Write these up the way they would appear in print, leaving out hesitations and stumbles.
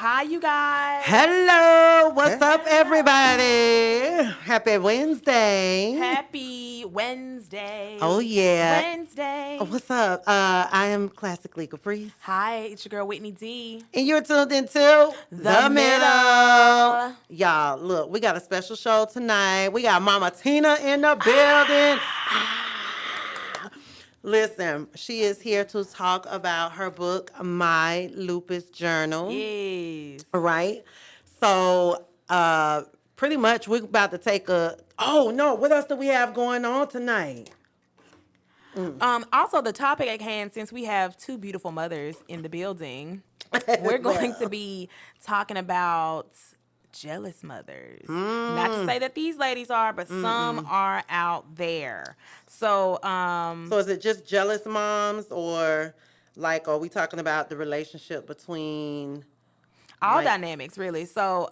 Hi, you guys. Hello, what's up, everybody? Happy Wednesday. Happy Oh, Wednesday. yeah. Wednesday. What's up? I am Classically Caprice, Hi, it's your girl Whitney D. and you're tuned into The The Middle. middle. Y'all, look, we got a special show tonight. We got Mama Tina in the building. Listen, she is here to talk about her book, My Lupus Journal. Yes. Right? So, pretty much we're about to take a. Oh no! What else do we have going on tonight? Also, the topic at hand, since we have two beautiful mothers in the building, we're going to Well, be talking about jealous mothers. Not to mm, say that these ladies are, but some are out there. So, so is it just jealous moms, or like, are we talking about the relationship between all like? dynamics really. So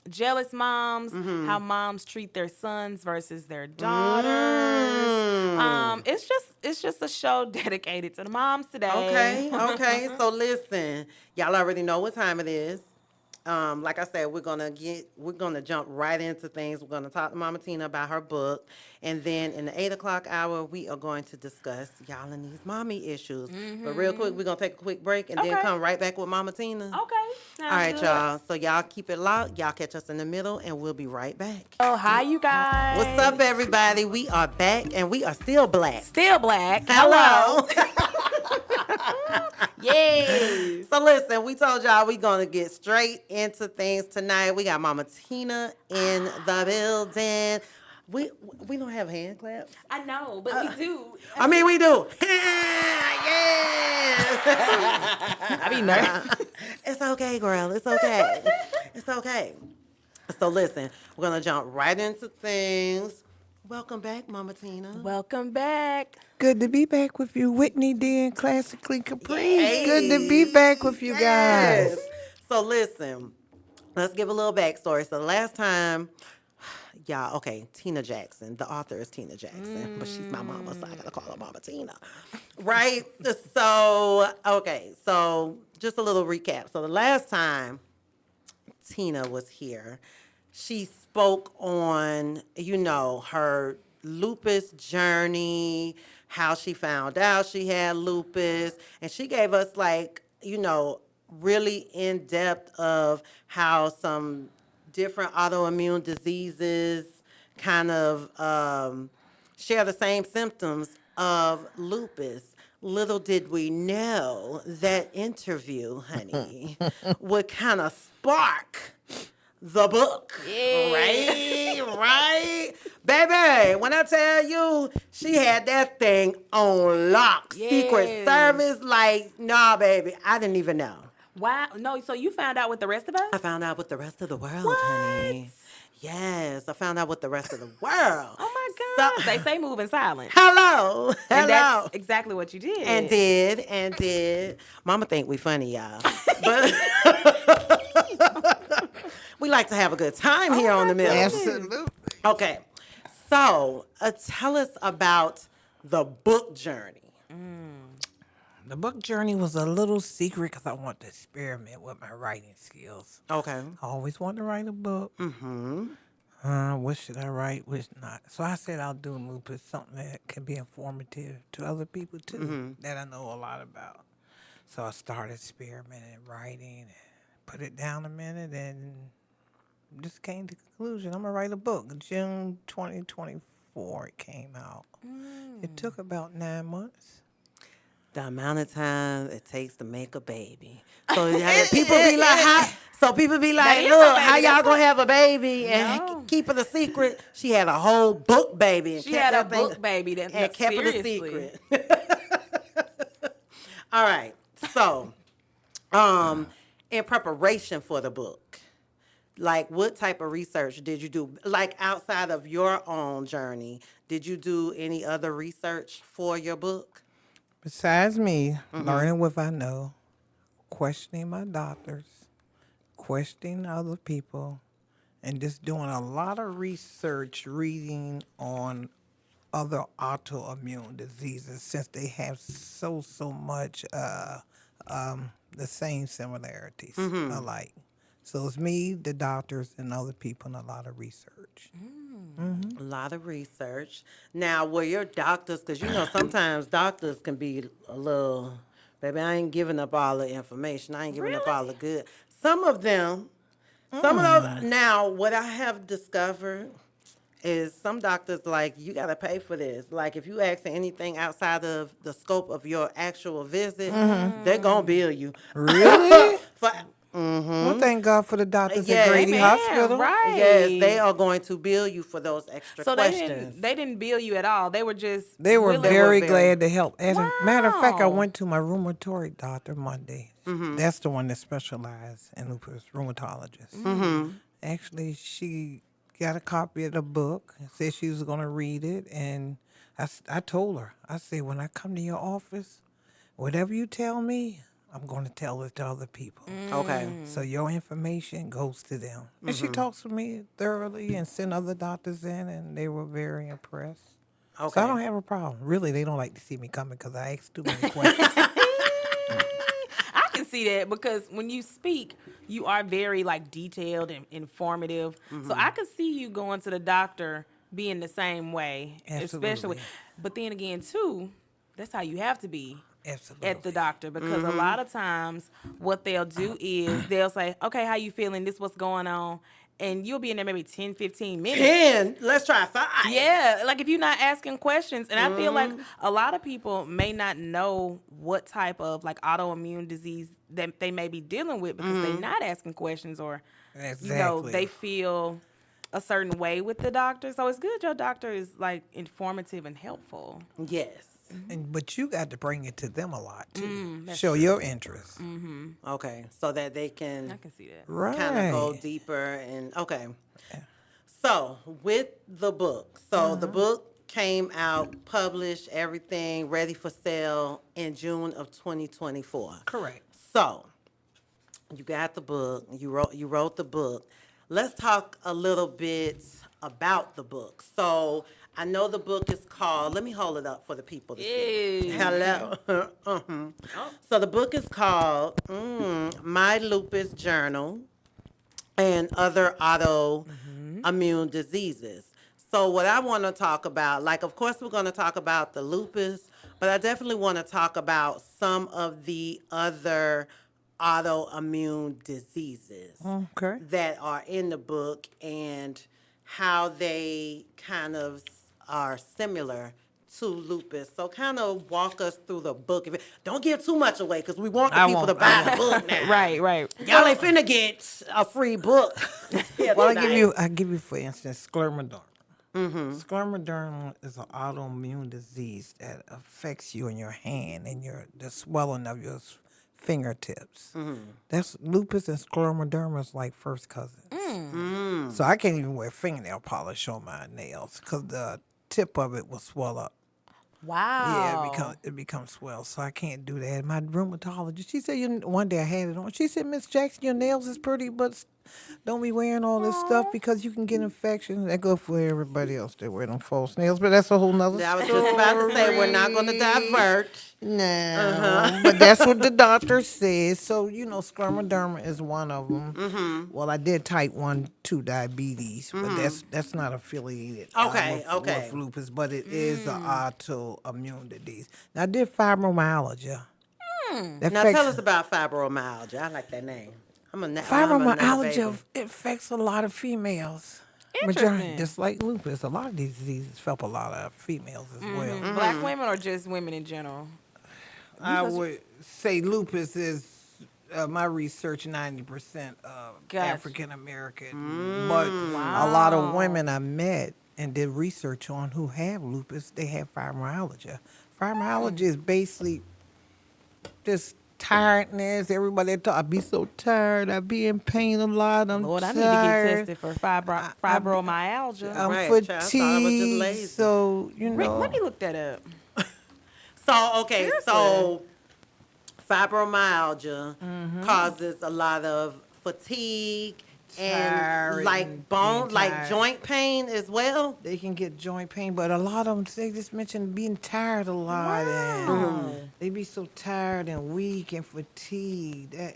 jealous moms, Mm-hmm. how moms treat their sons versus their daughters. Mm. It's just a show dedicated to the moms today. Okay, okay. So listen, y'all already know what time it is. Like I said, we're gonna jump right into things. We're gonna talk to Mama Tina about her book, and then in the 8 o'clock hour, we are going to discuss y'all and these mommy issues. But real quick, we're gonna take a quick break and then Okay. come right back with Mama Tina. Okay. All Sounds right, good. y'all. So y'all keep it locked. Y'all catch us in the middle, and we'll be right back. Oh, hi you What's guys. up, everybody? We are back, and we are still black. Still black. Hello. Yes. So listen, we told y'all we gonna get straight into things tonight. We got Mama Tina in the building. We don't have hand claps. I know, but we do. I mean, we do. I be nervous. Yes. It's okay, girl. It's okay. It's okay. So listen, we're gonna jump right into things. Welcome back, Mama Tina. Welcome back. Good to be back with you, Whitney D and Classically Caprice. Good to be Yes. back with you Yes. guys. So listen, let's give a little backstory. So the last time, y'all, okay, Tina Jackson. The author is Tina Jackson, but she's my mama, so I gotta call her Mama Tina. Right? So, okay, so just a little recap. So the last time Tina was here, she spoke on, her lupus journey, how she found out she had lupus, and she gave us like, really in depth of how some different autoimmune diseases kind of share the same symptoms of lupus. Little did we know that interview, honey, would kind of spark the book. Yeah. Right? Baby, when I tell you, she had that thing on lock. Secret Yes. Service, like, nah, baby, I didn't even know. Wow. No, so you found out with the rest of I us? found out with the rest of the world, What? honey. Yes, I found out with the rest of the world. Oh my So, God. They say move in silence. hello, And hello. that's exactly what you did. And did. Mama think we funny, y'all. But we like to have a good time here on my the middle. Absolutely. Okay. So, tell us about the book journey. The book journey was a little secret because I wanted to experiment with my writing skills. Okay. I always wanted to write a book. Mm-hmm. What should I write? Which not? So I said I'll do lupus, something that can be informative to other people too, that I know a lot about. So I started experimenting, writing, and put it down a minute, and just came to the conclusion I'm gonna write a book. June 2024 it came out. It took about 9 months. The amount of time it takes to make a baby. So people be like, people be like, is look, a how baby. y'all That's gonna have a baby and No. keep it a secret? She had a whole book baby and She kept had a that thing book baby that and kept it a seriously. secret. All right. So, in preparation for the book, like what type of research did you do? Like outside of your own journey, did you do any other research for your book? Besides me, learning what I know, questioning my doctors, questioning other people, and just doing a lot of research, reading on other autoimmune diseases since they have so much the same similarities alike. So it's me, the doctors, and other people, and a lot of research. A lot of research. Now, were your doctors, because sometimes doctors can be a little, baby, I ain't giving up all the information. I ain't giving up all Really? the good. Some of them, some of those, now, what I have discovered is some doctors like you got to pay for this. Like if you ask for anything outside of the scope of your actual visit, they're gonna bill you. Really? For Well, thank God for the doctors at yes, Grady Amen. Hospital. yes, they Right. are going to bill you for those extra So they questions. didn't bill you at all. They were just They were They were willing. very very. glad to help. As a matter of fact, I Wow. went to my rheumatoid doctor Monday. That's the one that specializes in lupus, rheumatologist. Actually, she got a copy of the book and said she was going to read it. And I told her, I said, when I come to your office, whatever you tell me, I'm going to tell it to other people. Okay. So your information goes to them. And she talks to me thoroughly and sent other doctors in, and they were very impressed. So I Okay. don't have a problem. Really, they don't like to see me coming because I ask too many questions. I can see that because when you speak, you are very like detailed and informative. So I could see you going to the doctor being the same way, especially. Absolutely. But then again, too, that's how you have to be at the Absolutely. doctor because a lot of times what they'll do is they'll say, "Okay, how you feeling? This what's going on?" And you'll be in there maybe 10, 15 minutes. 10. Let's try 5. Yeah, like if you're not asking questions, and I feel like a lot of people may not know what type of like autoimmune disease that they may be dealing with because they're not asking questions or, Exactly. they feel a certain way with the doctor. So it's good your doctor is like informative and helpful. Yes. But you got to bring it to them a lot, too. That's Show your interest. Okay. So that they I can can see that. kind of go Right. deeper and okay. So with the book, so the book came out, published, everything ready for sale in June of 2024. Correct. So you got the book, you wrote the book. Let's talk a little bit about the book. So I know the book is called, let me hold it up for the people to see. Ew. Hello. So the book is called My Lupus Journal and Other Autoimmune Diseases. So what I want to talk about, like of course we're going to talk about the lupus, but I definitely want to talk about some of the other autoimmune diseases Okay. that are in the book and how they kind of are similar to lupus. So kind of walk us through the book. Don't give too much away because we want the I people to won't. I buy the won't. book now. Right. Y'all ain't finna get a free book. Here Well, tonight. I give you for instance, scleroderma. Scleroderma is an autoimmune disease that affects you in your hand and the swelling of your fingertips. That's lupus and scleroderma is like first cousins. So I can't even wear fingernail polish on my nails because the tip of it will swell up. Yeah, Wow. it becomes swell, so I can't do that. My rheumatologist, she said, one day I had it on. She said, Miss Jackson, your nails is pretty, but don't be wearing all this stuff because you can get infections. That go for everybody else that wear them false nails, but that's a whole nother I was story. just about to say we're not gonna divert. No, but that's what the doctor says. So, scleroderma is one of them. Well, I did type 1, 2 diabetes, but that's not affiliated Okay, okay. with lupus, but it is an autoimmune disease. Now, I did fibromyalgia. That Now affects- tell us about fibromyalgia. I like that name. I'm another Fibromyalgia baby. it affects a lot of females. Interesting. Just like lupus, a lot of these diseases affect a lot of females as well. Black women or just women in general? I would say lupus is my research 90% Gotcha. African American, but a lot of women I met and did research on who have lupus, they have fibromyalgia. Fibromyalgia is basically just tiredness. Everybody talk, I be so tired. I be in pain a lot. I'm Lord, I tired. need to get tested for fibromyalgia. I'm Right, child, I thought I was just fatigued. lazy. So Rick, let me look that up. So okay, Seriously. so fibromyalgia causes a lot of fatigue, and tired like and being bone, like tired. joint pain as well. They can get joint pain, but a lot of them, they just mentioned being tired a lot, and Wow. they be so tired and weak and fatigued. That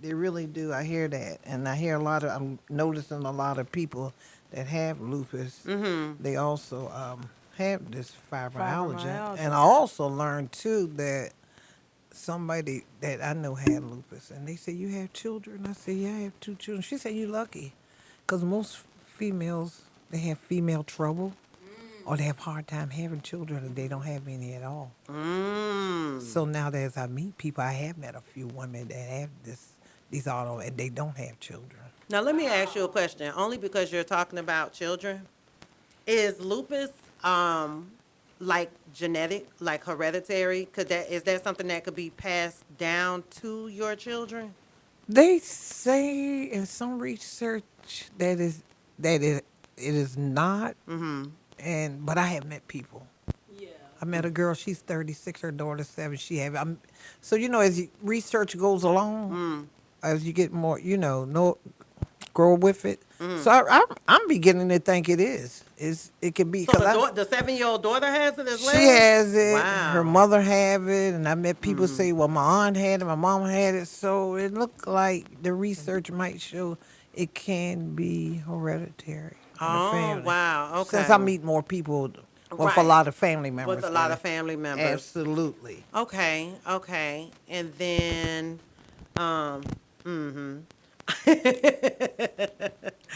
they really do. I hear that, and I hear a lot of. I'm noticing a lot of people that have lupus. They also have this fibromyalgia, and I Fibromyalgia. also learned too that somebody that I know had lupus, and they said, "You have children?" I said, "Yeah, I have two children." She said, "You lucky, because most females they have female trouble, or they have hard time having children, and they don't have any at all." Mm. So now that as I meet people, I have met a few women that have these auto, and they don't have children. Now let me ask you a question. Only because you're talking about children, is lupus like genetic, like hereditary? Could that is that something that could be passed down to your children? They say in some research that it is not, and but I have met people. Yeah. I met a girl. She's 36. Her daughter's 7. She have. So as research goes along, as you get more, know, grow with it. So I'm beginning to think it is. It could be So because the 7-year-old daughter has it as she well? has it. Her Wow. mother have it, and I met people say, "Well, my aunt had it, my mom had it." So it looked like the research might show it can be hereditary in the Oh, family. wow. Since I Okay. meet more people with a Right. lot of family With members a lot that of family members. absolutely. Okay, okay. And then um mhm.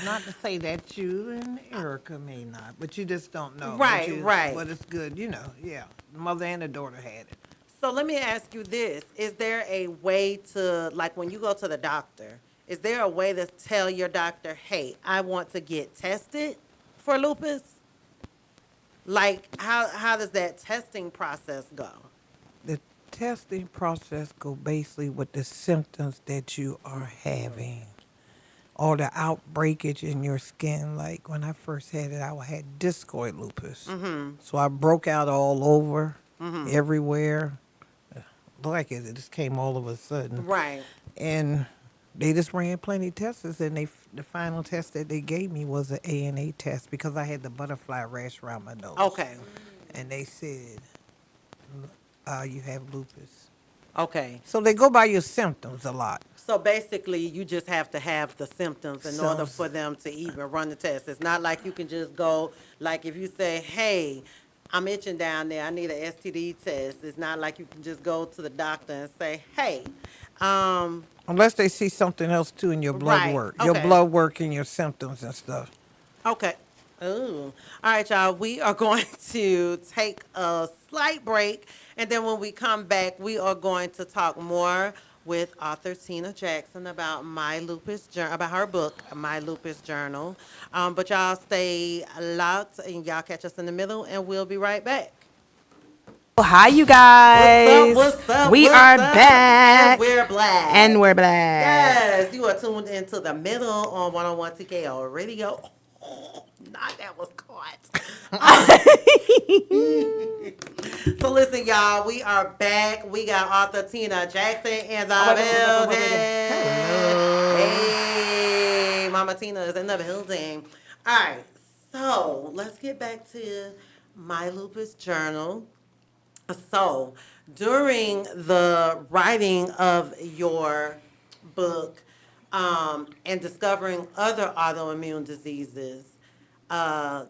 Not to say that you and Erica may not, but you just don't know. Right, right. But it's good, Yeah, the mother and the daughter had it. So let me ask you this. Is there a way to, like when you go to the doctor, is there a way to tell your doctor, hey, I want to get tested for lupus? Like how does that testing process go? The testing process go basically with the symptoms that you are having, or the outbreakage in your skin. Like when I first had it, I had discoid lupus, so I broke out all over, everywhere. Like it just came all of a sudden, Right. and they just ran plenty of tests, and the final test that they gave me was an ANA test because I had the butterfly rash around my nose, Okay. and they said, "You have lupus." Okay. So they go by your symptoms a lot. So basically, you just have to have the symptoms in order So for them to even run the test. It's not like you can just go, like if you say, hey, I'm itching down there, I need an STD test. It's not like you can just go to the doctor and say, hey, um, unless they see something else too in right, your okay. blood work and your symptoms and stuff. Okay. Ooh. All right, y'all. We are going to take a slight break. And then when we come back, we are going to talk more with author Tina Jackson about about her book, My Lupus Journal. But y'all stay locked and y'all catch us in the middle, and we'll be right back. Hi, you What's up? guys. What's up? We What's are up? And back. we're black. And we're black. Yes, you are tuned into the middle on 101 TKO Radio. Not that was caught. So listen, y'all, we are back. We got author Tina Jackson in the building. Hello. Hey, Mama Tina is in the building. All right, so let's get back to My Lupus Journal. So, during the writing of your book and discovering other autoimmune diseases,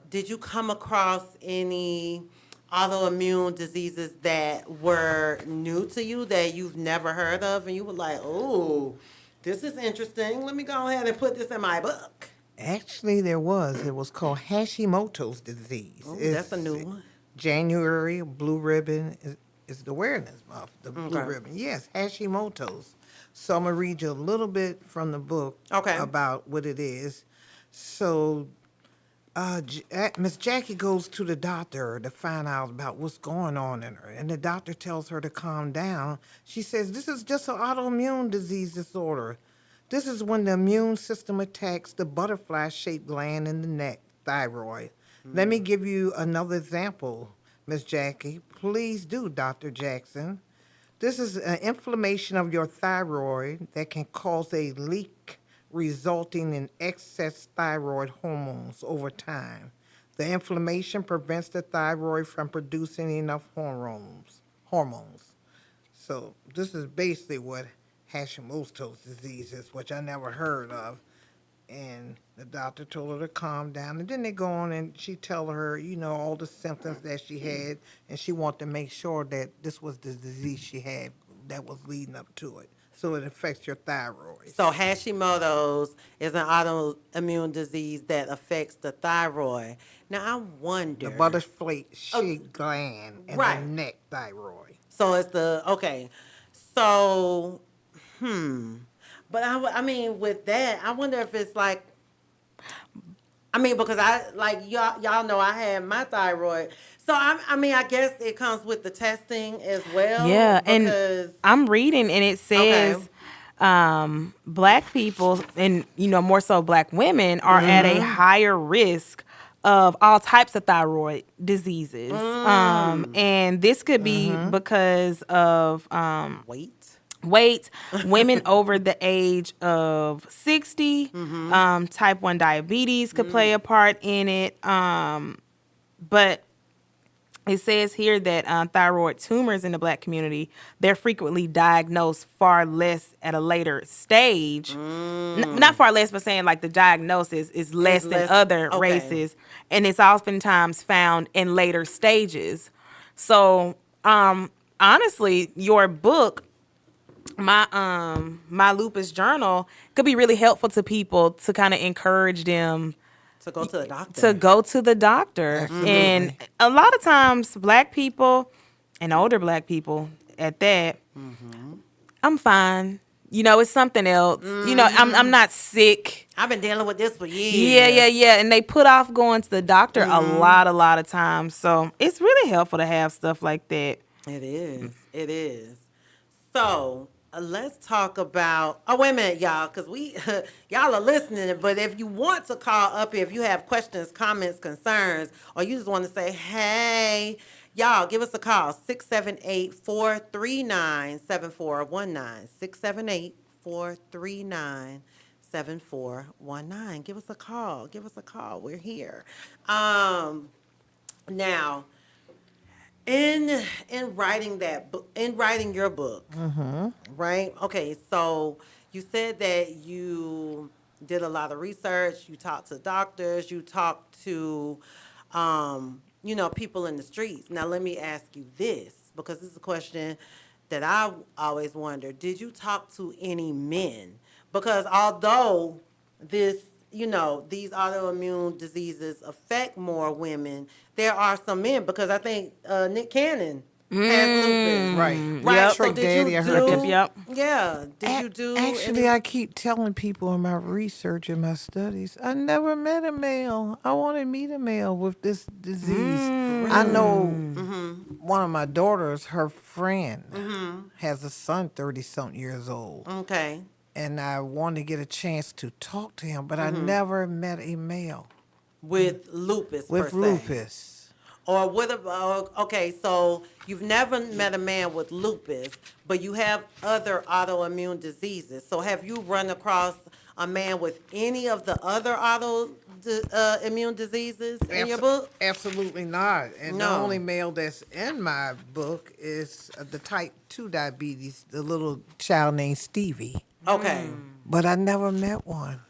did you come across any autoimmune diseases that were new to you that you've never heard of, and you were like, "Oh, this is interesting. Let me go ahead and put this in my book." Actually, there was. It was called Hashimoto's disease. Oh, that's a It's new one. January. Blue Ribbon is the awareness month. The blue Okay. ribbon. Yes, Hashimoto's. So I'm gonna read you a little bit from the book Okay. about what it is. So Miss Jackie goes to the doctor to find out about what's going on in her, and the doctor tells her to calm down. She says, "This is just an autoimmune disease disorder. This is when the immune system attacks the butterfly-shaped gland in the neck, thyroid. Let me give you another example, Miss Jackie. Please do, Dr. Jackson. This is an inflammation of your thyroid that can cause a leak resulting in excess thyroid hormones over time. The inflammation prevents the thyroid from producing enough hormones. So this is basically what Hashimoto's disease is, which I never heard of. And the doctor told her to calm down. And then they go on and she tell her, all the symptoms that she had, and she wanted to make sure that this was the disease she had that was leading up to it. So it affects your thyroid. So Hashimoto's is an autoimmune disease that affects the thyroid. Now I wonder. The butterfly shaped gland and right. the neck thyroid. So it's okay. So, but I mean, with that, I wonder if it's like, because y'all know I had my thyroid. So I guess it comes with the testing as well. Yeah, and I'm reading and it says black people and more so black women are at a higher risk of all types of thyroid diseases. And this could be because of weight, women over the age of 60, type 1 diabetes could play a part in it. But it says here that thyroid tumors in the black community, they're frequently diagnosed far less at a later stage. Not far less, but saying like the diagnosis is less than other races. And it's oftentimes found in later stages. So honestly, your book, My Lupus Journal, could be really helpful to people to kind of encourage them to go to the doctor. Absolutely. And a lot of times black people and older black people at that, I'm fine. It's something else. I'm not sick. I've been dealing with this for years. Yeah. And they put off going to the doctor a lot of times. So it's really helpful to have stuff like that. It is. So let's talk about. Oh, wait a minute, y'all, because y'all are listening. But if you want to call up here, if you have questions, comments, concerns, or you just want to say, hey, y'all, give us a call, 678-439-7419, 678-439-7419. Give us a call. We're here. Now, in writing your book, right? Okay, so you said that you did a lot of research. You talked to doctors. You talked to, people in the streets. Now, let me ask you this, because this is a question that I always wonder. Did you talk to any men? Because although these autoimmune diseases affect more women, there are some men, because I think Nick Cannon has lupus. Right. Yep. So did you do? Yep. Yeah. Did you do? Actually, I keep telling people in my research and my studies, I never met a male. I want to meet a male with this disease. I know one of my daughters, her friend, has a son 30-something years old. Okay. And I want to get a chance to talk to him, but I never met a male With lupus. with per se. lupus. Or what about, okay, so you've never met a man with lupus, but you have other autoimmune diseases. So have you run across a man with any of the other autoimmune diseases in your book? Absolutely not. And No. the only male that's in my book is the type 2 diabetes, the little child named Stevie. Okay. But I never met one.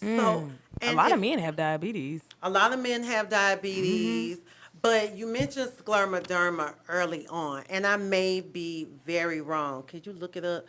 So A lot of men have diabetes. A lot of men have diabetes, but you mentioned scleroderma early on, and I may be very wrong. Could you look it up?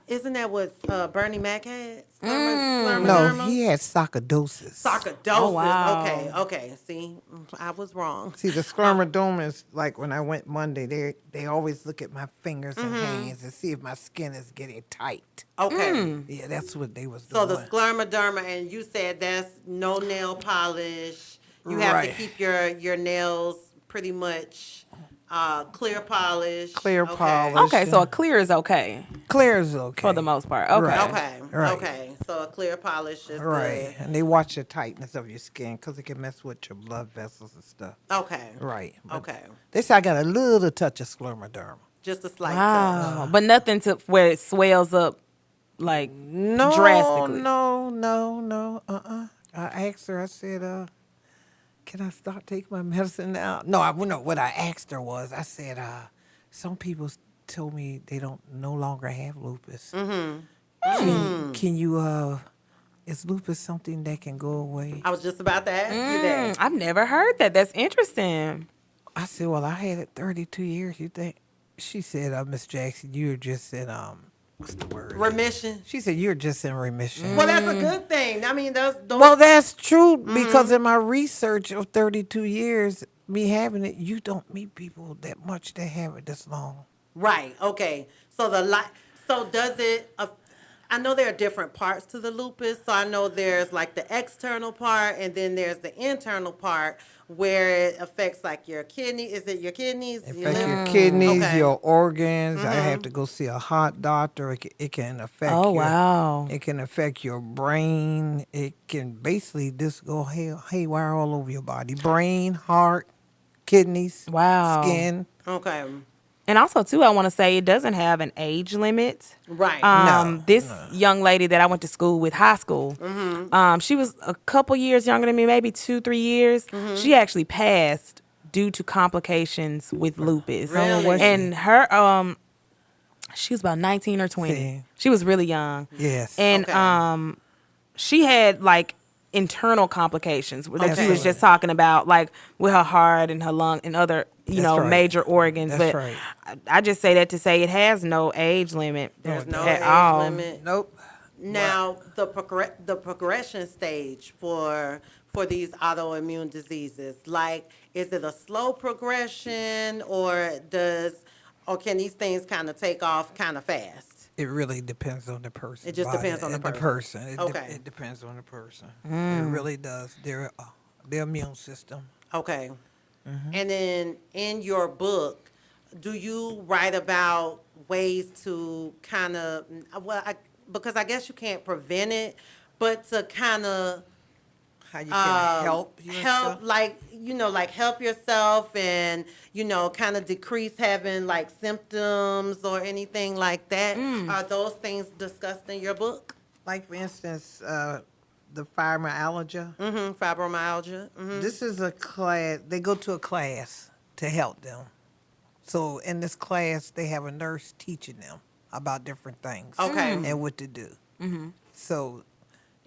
Isn't that what Bernie Mac had? No, Scleroderma? he had sarcoidosis. Sarcoidosis. Oh, wow. Okay. See, I was wrong. See, the scleroderma is like when I went Monday, they always look at my fingers and hands and see if my skin is getting tight. Okay. Yeah, that's what they was So doing. the scleroderma, and you said that's no nail polish. You have to Right. keep your nails pretty much clear polish. Clear Okay. polish. Okay, so a clear is okay Clear is okay. for the most part. Okay. Right. Okay. Okay. So a clear polish is Right. And they watch the tightness of your skin because it can mess with your blood vessels and stuff. good. Okay. Right. But Okay. they say I got a little touch of scleroderma. Just a slight touch. Wow. But nothing to where it swells up like No, drastically? no. I asked her, I said, can I start taking my medicine now? No, no, what I asked her was, I said, some people told me they don't no longer have lupus. Can you, is lupus something that can go away? I was just about to ask you that. I've never heard that. That's interesting. I said, well, I had it 32 years. You think? She said, Miss Jackson, you're just in, what's the word? Remission. She said, you're just in remission. Well, that's a good thing. I mean, those. Well, that's true because in my research of 32 years, me having it, you don't meet people that much that have it this long. Right. Okay. So So does it? I know there are different parts to the lupus. So I know there's like the external part, and then there's the internal part where it affects like your kidney. Is it your kidneys? It Your affects liver? your kidneys, Okay. your organs. I have to go see a heart doctor. It can affect Oh, your, wow. It can affect your brain. It can basically just go haywire all over your body. Brain, heart, kidneys, Wow. skin. Okay. And also, too, I want to say it doesn't have an age limit. Right. This young lady that I went to school with, high school, she was a couple years younger than me, maybe 2-3 years. She actually passed due to complications with lupus. Really? Was And her, she was about 19 or 20. See. She was really young. Yes. And Okay. she had like internal complications that she was Okay. just talking about, like with her heart and her lung and other, That's right. major organs. That's but right. I just say that to say it has no age limit. There's no at age all. limit. Nope. Now, the progression stage for these autoimmune diseases, like, is it a slow progression, or can these things kind of take off kind of fast? It really depends on the person. It just depends on the person. Okay. It depends on the person. It really does. Their immune system. Okay. And then in your book, do you write about ways to kind of, because I guess you can't prevent it, but to kind of How you can help yourself. like help yourself and, kind of decrease having like symptoms or anything like that? Are those things discussed in your book? Like, for instance, the fibromyalgia. Fibromyalgia. This is a class. They go to a class to help them. So in this class, they have a nurse teaching them about different things. Okay. And what to do. So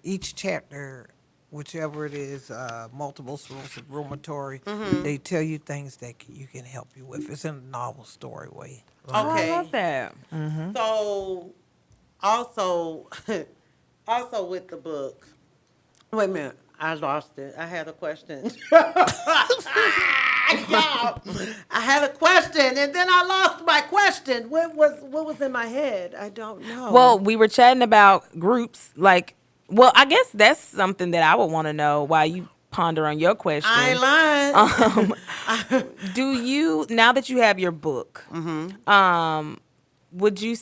each chapter, whichever it is, multiple sclerosis, rheumatoid, they tell you things that you can help you with. It's in a novel story way. Okay. I love that. So, also, also with the book. Wait a minute, I lost it. I had a question. I had a question, and then I lost my question. What was in my head? I don't know. Well, we were chatting about groups. I guess that's something that I would want to know while you ponder on your question. I ain't lying. Do you, now that you have your book, would you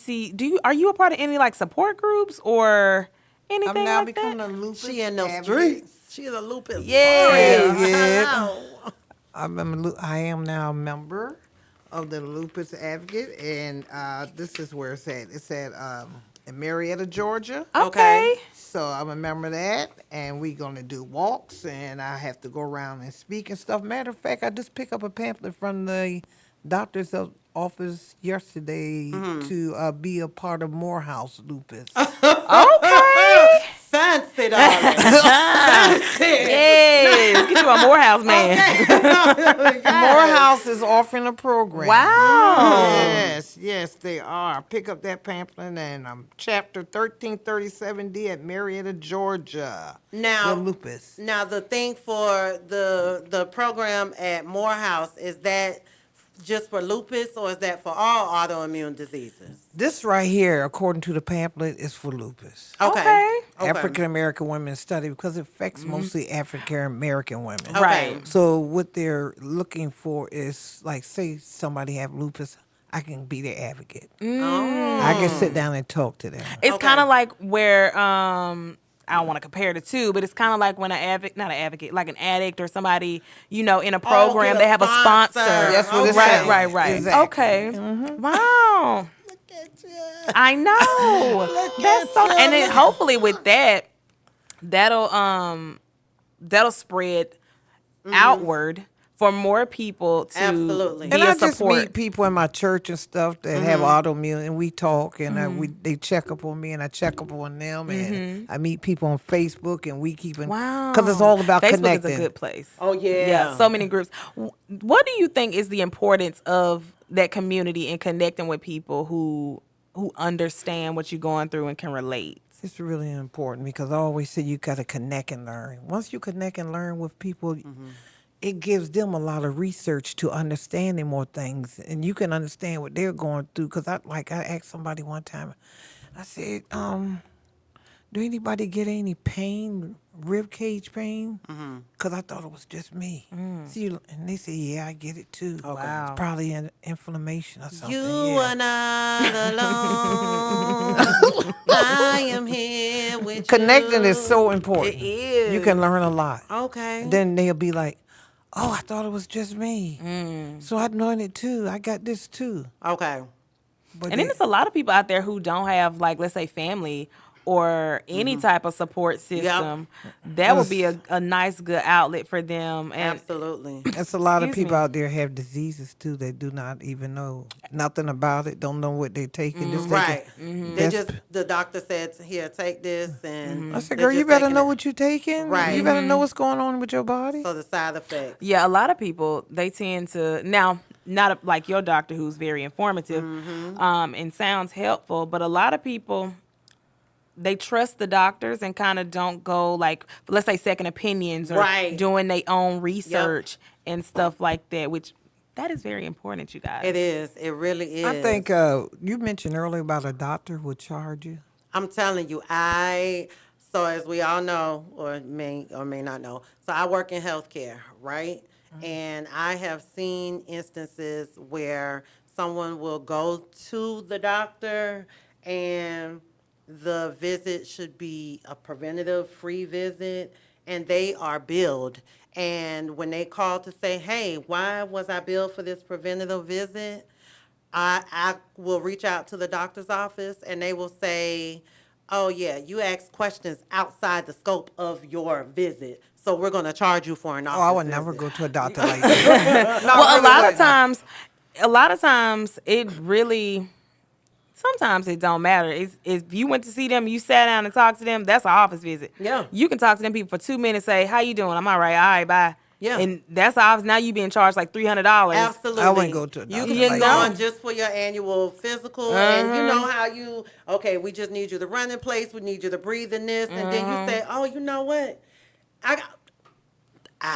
are you a part of any like support groups or anything I'm now like becoming that? a lupus She in the advocate. streets. She's a lupus. Yeah. warrior. Yeah. Wow. I am now a member of the Lupus Advocate, and this is where it's at. It's at in Marietta, Georgia. Okay. So I'm a member of that, and we're going to do walks, and I have to go around and speak and stuff. Matter of fact, I just picked up a pamphlet from the doctor's office yesterday to be a part of Morehouse Lupus. Okay. Fancy, darling. Fancy. Yes. Get you a Morehouse man. Morehouse is offering a program. Wow. Yes, they are. Pick up that pamphlet and chapter 1337D at Marietta, Georgia. Now, The lupus. Now, the thing for the program at Morehouse, is that just for lupus, or is that for all autoimmune diseases? This right here, according to the pamphlet, is for lupus. Okay. African American women study because it affects mostly African American women. Okay. Right. So what they're looking for is, like, say somebody have lupus, I can be their advocate. I can sit down and talk to them. It's Okay. kind of like where I don't want to compare the two, but it's kind of like when not an advocate, like an addict or somebody, in a program, get a they have a sponsor. sponsor. That's what it's Right, saying. right. Exactly. Okay. Wow. at you. I know. That's so, and then hopefully with that, that'll spread outward for more people to Absolutely. be And a I just support. meet people in my church and stuff that have autoimmune, and we talk, and they check up on me, and I check up on them, and I meet people on Facebook, and we keep in, Wow. because it's all about Facebook connecting. is a good place. Oh, Yeah, yeah. so many groups. What do you think is the importance of that community and connecting with people who understand what you're going through and can relate? It's really important because I always say you got to connect and learn. Once you connect and learn with people, it gives them a lot of research to understanding more things, and you can understand what they're going through. Because I asked somebody one time, I said, do anybody get any pain, rib cage pain? Because I thought it was just me. See, and they said, yeah, I get it too. Wow. It's probably an inflammation or something. You yeah. are not alone. I am here with Connecting you. is so important. It is. You can learn a lot. Okay. Then they'll be like, oh, I thought it was just me. So I'm doing it too. I got this too. Okay. But And then there's a lot of people out there who don't have, like, let's say, family or any type of support system. That would be a nice, good outlet for them. And Absolutely. there's a lot of Excuse people me. out there have diseases too. They do not even know nothing about it. Don't know what they're taking. Just Right. taking They That's- just, the doctor said, here, take this. And I said, they're girl, you just better taking know it. what you're taking. Right. You better know what's going on with your body. So the side effects. yeah, a lot of people, they tend to, now, not like your doctor who's very informative and sounds helpful, but a lot of people, they trust the doctors and kind of don't go, like, let's say, second opinions or Right. doing their own research and stuff like that, which that is very important, you guys. It is. It really is. I think you mentioned earlier about a doctor would charge you. I'm telling you, so as we all know, or may not know, so I work in healthcare, right? And I have seen instances where someone will go to the doctor and the visit should be a preventative free visit and they are billed. And when they call to say, hey, why was I billed for this preventative visit? I will reach out to the doctor's office and they will say, oh, yeah, you asked questions outside the scope of your visit. So we're going to charge you for an office Oh, I would visit. never go to a doctor like that. Well, a lot of times it really, sometimes it don't matter. If you went to see them, you sat down and talked to them, that's an office visit. Yeah. You can talk to them people for 2 minutes, say, how you doing? I'm all right, bye. Yeah. And that's the office. Now you being charged like $300. Absolutely. I wouldn't go to a You doctor can like just that. go on just for your annual physical, and you know how okay, we just need you to run in place, we need you to breathe in this, and then you say, oh, you know what? I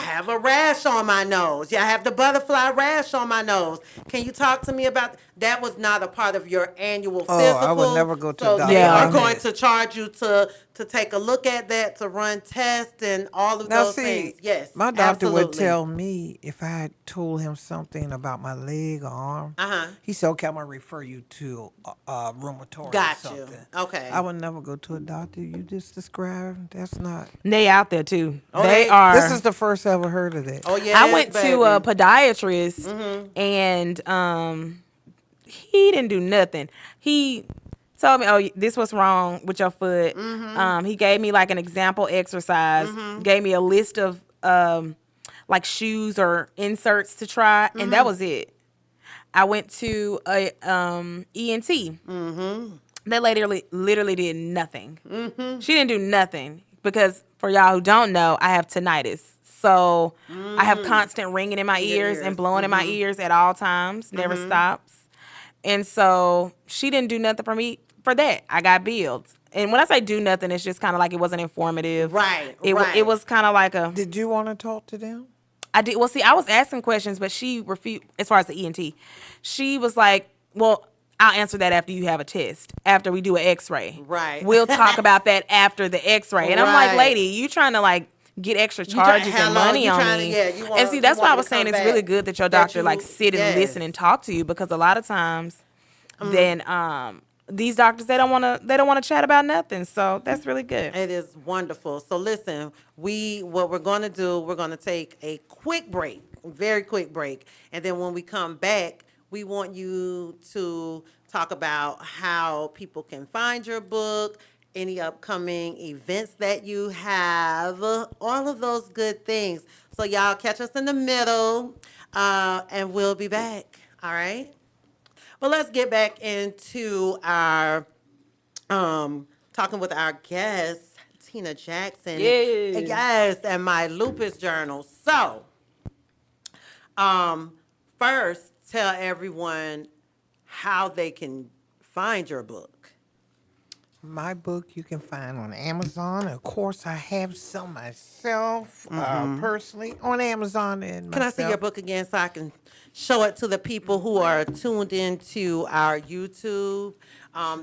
have a rash on my nose. Yeah, I have the butterfly rash on my nose. Can you talk to me about that? Was not a part of your annual Oh, physical. I would never go to a so doctor they like are that. going to charge you to take a look at that, to run tests and all of Now, those see, things. Yes, my doctor would absolutely. tell me if I had told him something about my leg or arm. Uh-huh. He said, okay, I'm going to refer you to rheumatoid Got or something. you. Okay. I would never go to a doctor. You just described. That's not. They out there too. Oh, they they- are. This is the first I ever heard of that. Oh yeah. I went to a podiatrist and he didn't do nothing. He told me, oh, this was wrong with your foot. He gave me like an example exercise, gave me a list of like shoes or inserts to try, and that was it. I went to a ENT. That lady literally did nothing. She didn't do nothing because for y'all who don't know, I have tinnitus. So I have constant ringing in my ears and blowing in my ears at all times, never stops. And so she didn't do nothing for me for that. I got billed. And when I say do nothing, it's just kind of like it wasn't informative. Right, It right. it was kind of like a Did you want to talk to them? I did. Well, see, I was asking questions, but she refused. As far as the ENT, she was like, "Well, I'll answer that after you have a test, after we do an X-ray. Right. We'll talk about that after the X-ray." And I'm like, Right. "Lady, you trying to like get extra try- charges how and long money you on trying to- me?" yeah, you want- and see, you that's why want I me was to saying come it's back, really good that your that doctor you- like sit and yes. listen and talk to you, because a lot of times, then these doctors they don't want to chat about nothing. So that's really good. It is wonderful. So listen, what we're going to do, we're going to take a quick break, very quick break, and then when we come back, we want you to talk about how people can find your book, any upcoming events that you have, all of those good things. So y'all catch us in the middle, and we'll be back. All right. Well, let's get back into our talking with our guest, Tina Jackson. Yes. Yes, and My Lupus Journal. So, um, first, tell everyone how they can find your book. My book you can find on Amazon. Of course, I have some myself, personally, on Amazon and Can I myself. see your book again so I can show it to the people who are tuned into our YouTube?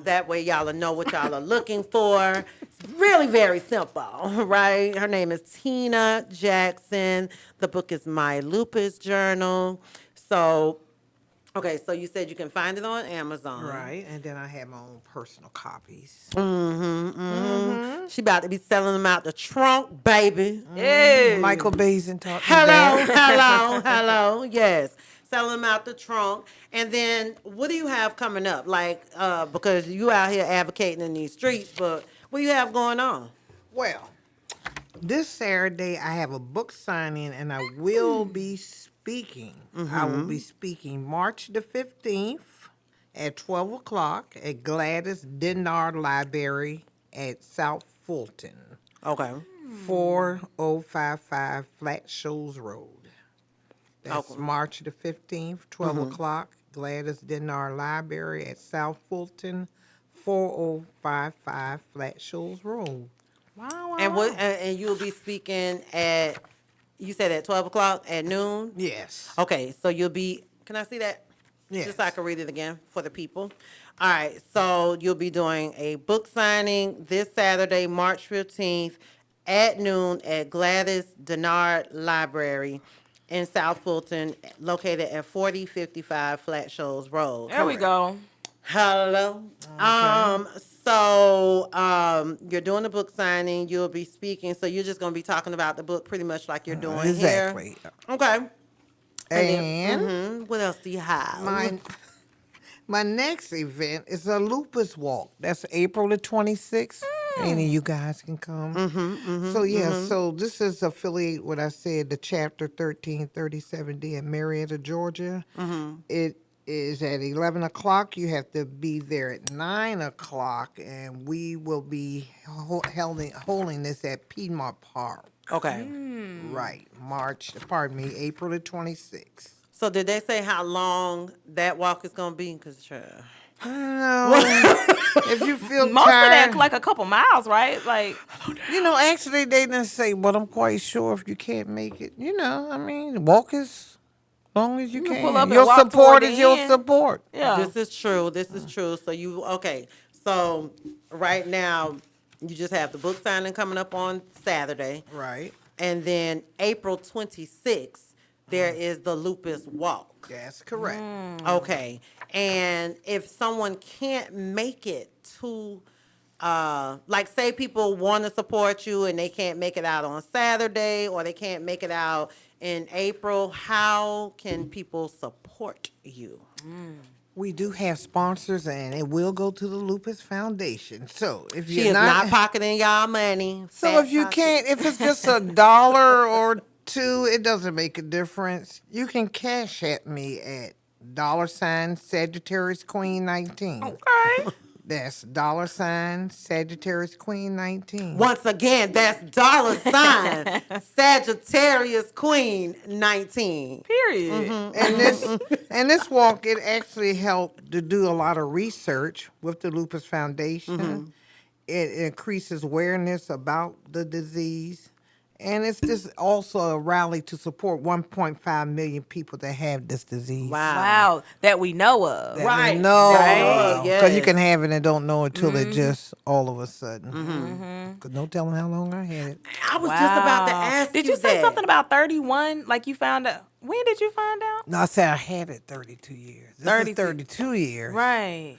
That way y'all will know what y'all are looking for. It's really very simple, right? Her name is Tina Jackson. The book is My Lupus Journal. So, okay, so you said you can find it on Amazon. Right, and then I have my own personal copies. She about to be selling them out the trunk, baby. Yes. Michael Bazin taught me Hello, that. hello. Yes, selling them out the trunk. And then, what do you have coming up? Like, because you out here advocating in these streets, but what do you have going on? Well, this Saturday I have a book signing, and I will be speaking. I will be speaking March the 15th at 12 o'clock at Gladys Denard Library at South Fulton, Okay. 4055 Flat Shoals Road. That's Okay. March the 15th, 12 o'clock, Gladys Denard Library at South Fulton, 4055 Flat Shoals Road. Wow. And and you'll be speaking at, you said at 12 o'clock at noon? Yes. Okay, so you'll be, can I see that? Yes. Just so I can read it again for the people. All right, so you'll be doing a book signing this Saturday, March 15th at noon at Gladys Denard Library in South Fulton, located at 4055 Flat Shoals Road. There we go. Hello. You're doing the book signing, you'll be speaking, so you're just gonna be talking about the book pretty much like you're doing Exactly. here. Okay. And What else do you have? my next event is a lupus walk. That's April the 26th. Any of you guys can come. So this is affiliate what I said, the chapter 1337D in Marietta, Georgia. It is at 11 o'clock. You have to be there at 9 o'clock, and we will be holding this at Piedmont Park. Okay. Right, April the 26th. So did they say how long that walk is gonna be? Cause No, if you feel Most of tired, that like a couple miles, right? Like, actually they didn't say, but I'm quite sure if you can't make it, I mean, walk as long as you can. pull up and Your walk support toward is the your end. support. yeah. this is true. This is true. So right now you just have the book signing coming up on Saturday. Right. And then April 26th, there is the lupus walk. That's correct. Okay. And if someone can't make it to, like say people want to support you and they can't make it out on Saturday or they can't make it out in April, how can people support you? We do have sponsors, and it will go to the Lupus Foundation. So if She you're is not pocketing y'all money. So Fat if you pocket. can't, if it's just $1 or $2, it doesn't make a difference. You can cash at me at $ Sagittarius Queen 19. Okay. That's $ Sagittarius Queen 19. Once again, that's $ Sagittarius Queen 19. Period. And this walk, it actually helped to do a lot of research with the Lupus Foundation. It increases awareness about the disease. And it's just also a rally to support 1.5 million people that have this disease. Wow. That we know of. That Right. we know. Right. Because you Yes. can have it and don't know until it just all of a sudden. Because don't tell them how long I had it. I was just about to Wow. ask Did you say that. something about 31? Like you found out? When did you find out? No, I said I had it 32 years. This 32. is 32 years. Right.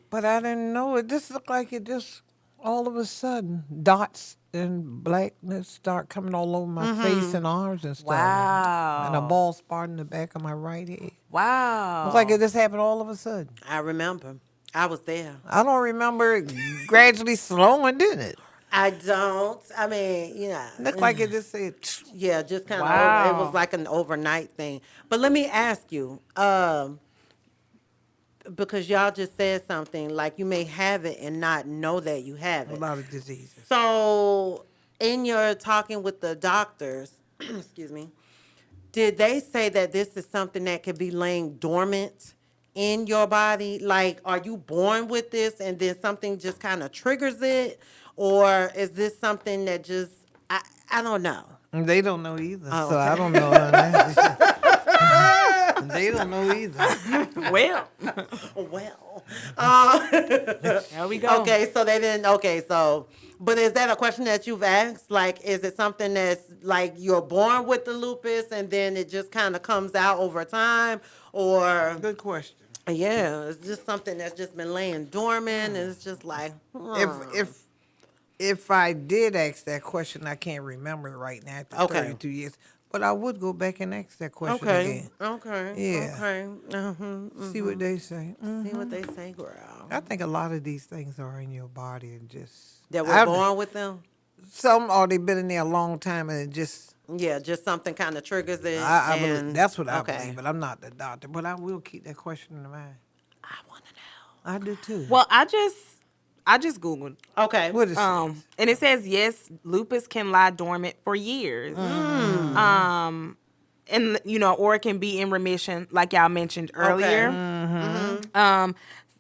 But I didn't know it. This looked like it just all of a sudden dots and blackness start coming all over my face and arms and stuff. Wow. And a bald spot in the back of my right head. Wow. It's like it just happened all of a sudden. I remember. I was there. I don't remember it gradually slowing, didn't it? I don't. I mean, Looked like it just said. yeah, just kind of. It was Wow. like an overnight thing. But let me ask you, because y'all just said something like you may have it and not know that you have A it. lot of diseases. So, in your talking with the doctors, excuse me, did they say that this is something that could be laying dormant in your body? Like, are you born with this and then something just kind of triggers it? Or is this something that just, I don't know. They don't know either, Oh, so I okay. don't know. They don't know either. Well, Well, there we go. okay, so they didn't, okay, so, but is that a question that you've asked? Like, is it something that's like you're born with the lupus and then it just kind of comes out over time? Or, Good question. yeah, it's just something that's just been laying dormant and it's just like, If I did ask that question, I can't remember right now after Okay. 32 years. But I would go back and ask that question okay, again. okay, Yeah. okay. Mm-hmm. See what they say. See what they say, girl. I think a lot of these things are in your body and just That we're born with them? some or they've been in there a long time and it just Yeah, just something kind of triggers it. I believe, and, that's what I okay. believe, but I'm not the doctor. But I will keep that question in mind. I want to know. I do too. Well, I just Googled. Okay. What is And it says yes, lupus can lie dormant for years. And or it can be in remission, like y'all mentioned earlier.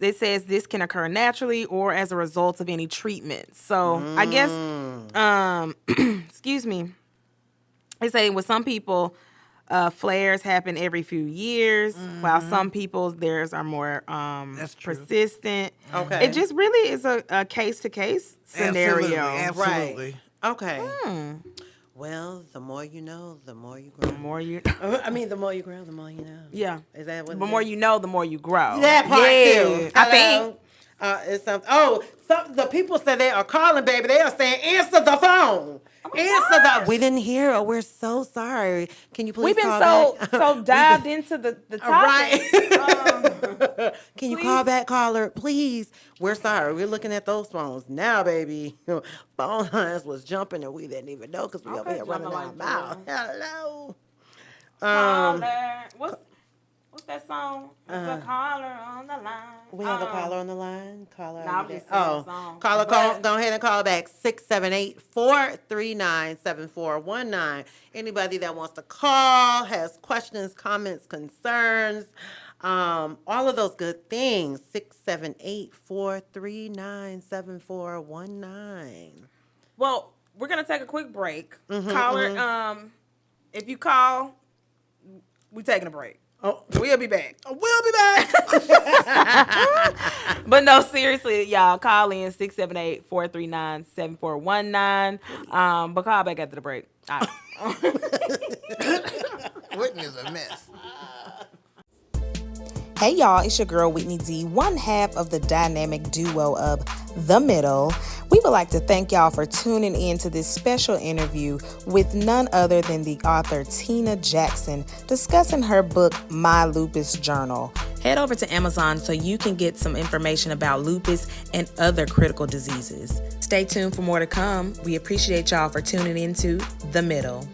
It says this can occur naturally or as a result of any treatment. So I guess, excuse me. They say with some people, flares happen every few years, while some people's theirs are more That's true. Okay. persistent. It just really is a case-to-case scenario. Absolutely. Okay. Well, the more you know, the more you grow. The more you, I mean, the more you grow, the more you know. yeah. Is that what The it more is? you know, the more you grow. That part too. I Hello? think. It's something. Oh, the people said they are calling, baby. They are saying, answer the phone. Answer the. We didn't hear. Oh, we're so sorry. Can you please We've been call back? so dived into the topic. Right. Can you call please. back, caller? Please. We're sorry. We're looking at those phones now, baby. Phone lines was jumping and we didn't even know because we over Okay, here running jumping our like mouth. Hello. Caller. What's that song? It's a caller on the line. We have a caller on the line. Caller. No, are I'm you just there? saying the song. Caller, But- go ahead and call back 678-439-7419. Anybody that wants to call, has questions, comments, concerns, all of those good things. 678-439-7419. Well, we're gonna take a quick break. Caller, if you call, we taking a break. Oh, We'll be back. we'll be back. But no, seriously, y'all, call in 678-439-7419. But call back after the break. All right. Whitney is a mess. Hey y'all, it's your girl Whitney D, one half of the dynamic duo of The Middle. We would like to thank y'all for tuning in to this special interview with none other than the author Tina Jackson discussing her book, My Lupus Journal. Head over to Amazon so you can get some information about lupus and other critical diseases. Stay tuned for more to come. We appreciate y'all for tuning into The Middle.